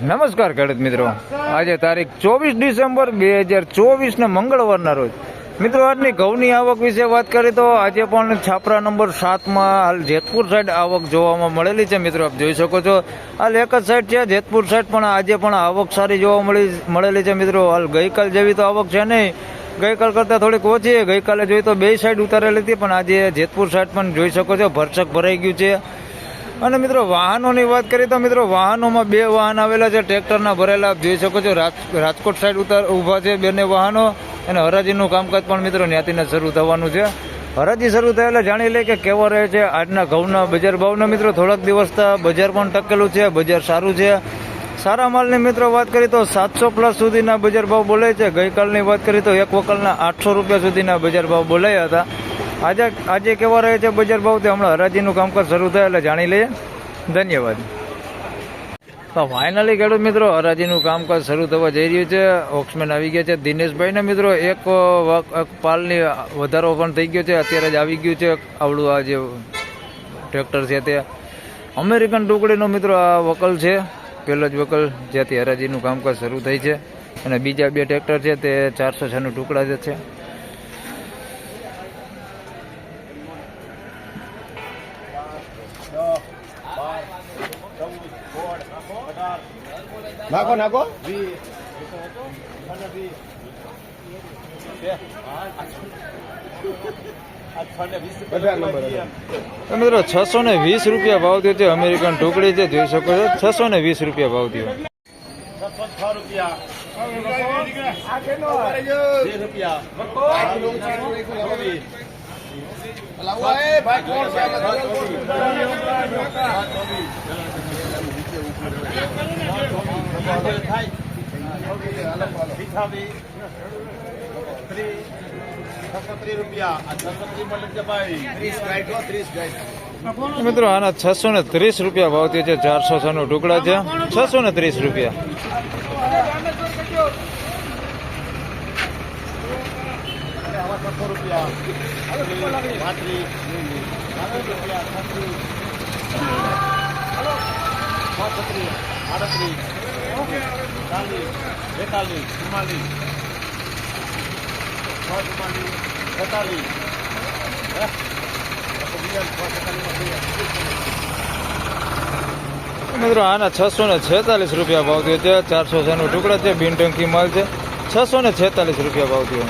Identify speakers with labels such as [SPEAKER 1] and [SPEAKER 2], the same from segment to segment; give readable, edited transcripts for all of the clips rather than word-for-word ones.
[SPEAKER 1] નમસ્કાર ખેડૂત મિત્રો, આજે તારીખ 24 ડિસેમ્બર 2024 ને મંગળવારના રોજ મિત્રો આજની ઘઉંની આવક વિશે વાત કરીએ તો આજે પણ છાપરા નંબર 7માં હાલ જેતપુર સાઈડ આવક જોવામાં મળેલી છે. મિત્રો આપ જોઈ શકો છો હાલ એક જ સાઈડ છે જેતપુર સાઈડ, પણ આજે પણ આવક સારી જોવા મળેલી છે. મિત્રો હાલ ગઈકાલ જેવી તો આવક છે નહીં, ગઈકાલ કરતાં થોડીક ઓછી. ગઈકાલે જોઈ તો બે સાઈડ ઉતારેલી હતી, પણ આજે જેતપુર સાઈડ પણ જોઈ શકો છો ભરચક ભરાઈ ગયું છે. અને મિત્રો વાહનોની વાત કરીએ તો મિત્રો વાહનોમાં બે વાહન આવેલા છે ટ્રેક્ટરના ભરેલા, આપ જોઈ શકો છો. રાજકોટ સાઈડ ઊભા છે બંને વાહનો, અને હરાજીનું કામકાજ પણ મિત્રો ત્યાંથી શરૂ થવાનું છે. હરાજી શરૂ થયેલા જાણી લે કે કેવો રહે છે આજના ઘઉંના બજાર ભાવના. મિત્રો થોડાક દિવસથી બજાર પણ ટકેલું છે, બજાર સારું છે. સારા માલની મિત્રો વાત કરીએ તો 700+ સુધીના બજાર ભાવ બોલાય છે. ગઈકાલની વાત કરીએ તો એક વકલના 800 રૂપિયા સુધીના બજાર ભાવ બોલાયા હતા. આજે કેવા રહે છે બજાર ભાવ તે હમણાં હરાજીનું કામકાજ શરૂ થાય એટલે જાણી લઈએ. ધન્યવાદ. તો ફાઇનલી ખેડૂત મિત્રો હરાજીનું કામકાજ શરૂ થવા જઈ રહ્યું છે. ઓક્સમેન આવી ગયા છે દિનેશભાઈને. મિત્રો એક પાલની વધારો પણ થઈ ગયો છે, અત્યારે જ આવી ગયું છે આવડું આ જે ટ્રેક્ટર છે તે અમેરિકન ટુકડીનો મિત્રો આ વકલ છે, પહેલો જ વકલ જ્યાંથી હરાજીનું કામકાજ શરૂ થઈ છે. અને બીજા બે ટ્રેક્ટર છે તે 406 ટુકડા જ છે.
[SPEAKER 2] નાખો નાખો
[SPEAKER 1] મિત્રો 620 રૂપિયા ભાવ થયો છે. અમેરિકન ટુકડી છે, જોઈ શકો છો 620 રૂપિયા ભાવ થયો. મિત્રો આના 630 રૂપિયા ભાવ થયો છે. 406 નો ટુકડા છે, 630 રૂપિયા. મિત્રો આના 646 રૂપિયા ભાવ થયો છે. 406 નો ટુકડા છે, બિનટંકી માલ છે. 646 રૂપિયા ભાવ થયો.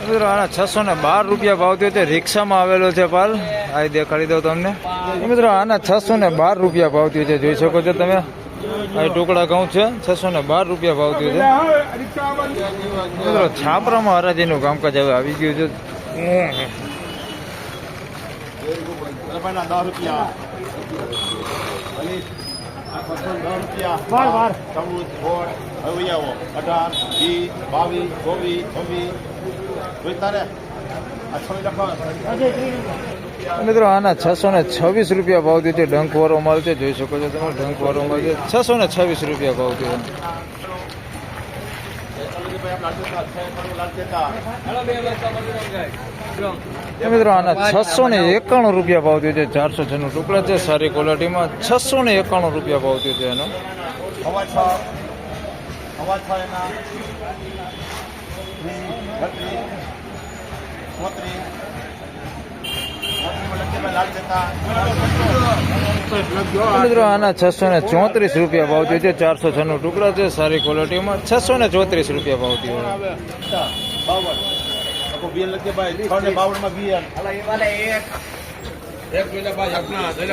[SPEAKER 1] મિત્રો આના 612 રૂપિયા ભાવ થયો છે. રિક્ષામાં આવેલો છે પાલ, આ દેખાડી દઉં તમને. મિત્રો આના 612 રૂપિયા ભાવ થયો છે, જોઈ શકો છો તમે. આ ટુકડા ઘઉં છે, 612 રૂપિયા ભાવ થયો છે. મિત્રો છાપરામાં હરાજીનું કામકાજ હવે આવી ગયું છે. મિત્રો આના 626 રૂપિયા ભાવ થયો છે. ડંકવાળો માલ છે, જોઈ શકો છો તમે. ડંકવાળો માલ છે, 626 રૂપિયા ભાવ થયો. મિત્રો આના 691 રૂપિયા ભાવ થયો છે. 406 નું ટુકડા છે, સારી ક્વોલિટીમાં. 691 રૂપિયા ભાવ થયો છે એનો. મિત્રો આના 634 રૂપિયા ભાવ થયો છે. 406 નું ટુકડા છે, સારી ક્વોલિટીમાં. 634 રૂપિયા ભાવ થયો.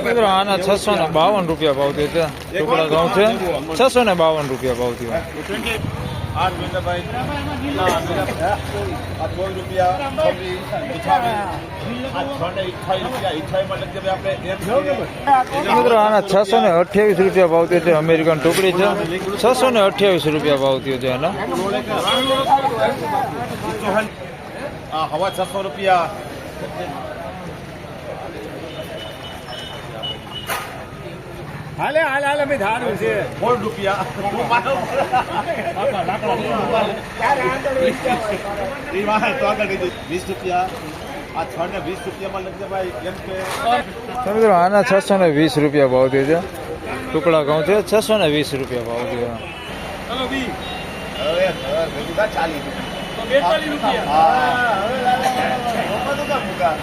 [SPEAKER 1] મિત્રો આના 652 રૂપિયા ભાવ થયો છે. ટુકડા ઘઉં છે, 652 રૂપિયા ભાવ થયો. મિત્રો આના 628 રૂપિયા ભાવ થયો છે. અમેરિકન ટુકડી છે, 628 રૂપિયા ભાવ થયો છે એના.
[SPEAKER 2] હવા 600 રૂપિયા. હાલે હાલે હાલે ભાઈ ધારું છે 4 રૂપિયા ₹20 આ 620 રૂપિયામાં લખજે ભાઈ એમ કે
[SPEAKER 1] તો મિત્રો આના 620 રૂપિયા ભાવ થયો છે. ટુકડા ઘઉં છે 620 રૂપિયા ભાવ થયો.
[SPEAKER 2] ચલો બી હવે ભેગું 40 રૂપિયા હા બધું મુકા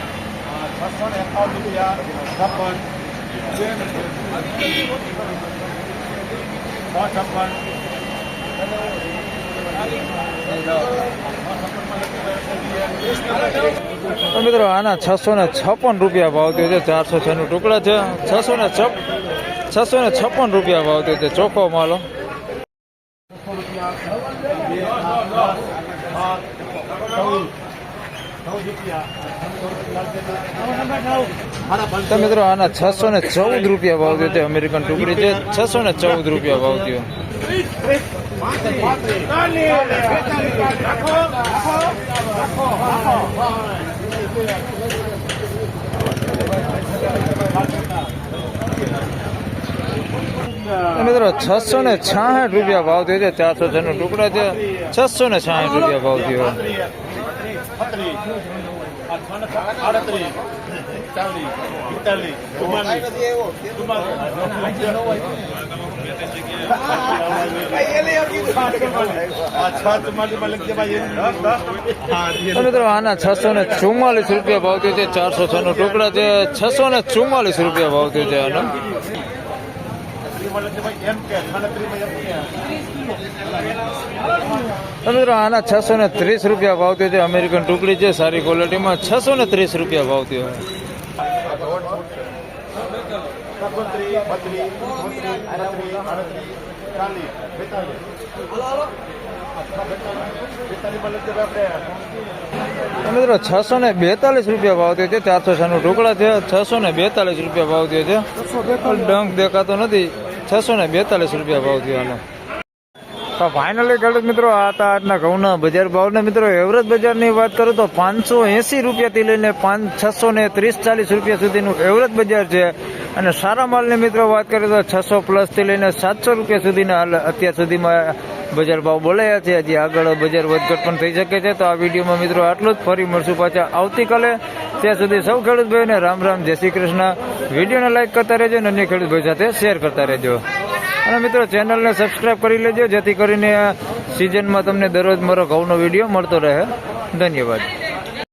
[SPEAKER 2] 651 રૂપિયા 56
[SPEAKER 1] તો મિત્રો આના 656 રૂપિયા ભાવ થયો છે. 406 નું ટુકડા છે. 656 રૂપિયા ભાવ થયો છે. ચોખ્ખો માલો. તો મિત્રો આના 614 રૂપિયા ભાવ થયો છે. અમેરિકન ટુકડી છે. 614 રૂપિયા ભાવ થયો. મિત્રો 666 રૂપિયા ભાવ થયો છે. 406 નું ટુકડા છે. 666 રૂપિયા ભાવ થયો. તો મિત્રો આના 644 રૂપિયા ભાવ થયો છે. 406 નું ટુકડા છે. 644 રૂપિયા ભાવ થયો છે આનો. તો મિત્રો આના 630 રૂપિયા ભાવ થયો છે. અમેરિકન ટુકડી છે. સારી ક્વોલિટીમાં 630 રૂપિયા ભાવ થયો. મિત્રો 642 રૂપિયા ભાવ થયો છે. 406 નું ટુકડા છે. 642 રૂપિયા ભાવ થયો છે. ડંક દેખાતો નથી. 642 રૂપિયા ભાવ થયો આનો. તો ફાઇનલી ખેડૂત મિત્રો આ હતા આજના ઘઉંના બજાર ભાવના. મિત્રો એવરેજ બજારની વાત કરું તો 580 રૂપિયાથી લઈને 630-40 રૂપિયા સુધીનું એવરેજ બજાર છે. અને સારા માલની મિત્રો વાત કરીએ તો 600+ લઈને 700 રૂપિયા સુધીના હાલ અત્યાર સુધીમાં બજાર ભાવ બોલાયા છે. હજી આગળ બજાર વધઘટ પણ થઈ શકે છે. તો આ વિડીયોમાં મિત્રો આટલું જ. ફરી મળશું પાછા આવતીકાલે. ત્યાં સુધી સૌ ખેડૂત ભાઈઓને રામ રામ, જય શ્રી કૃષ્ણ. વિડીયોને લાઈક કરતા રહેજો અને અન્ય ખેડૂત ભાઈ સાથે શેર કરતા રહેજો. અને મિત્રો ચેનલને સબસ્ક્રાઈબ કરી લેજો જેથી કરીને આ સિઝનમાં તમને દરરોજ મારો ઘઉંનો વિડીયો મળતો રહે. ધન્યવાદ.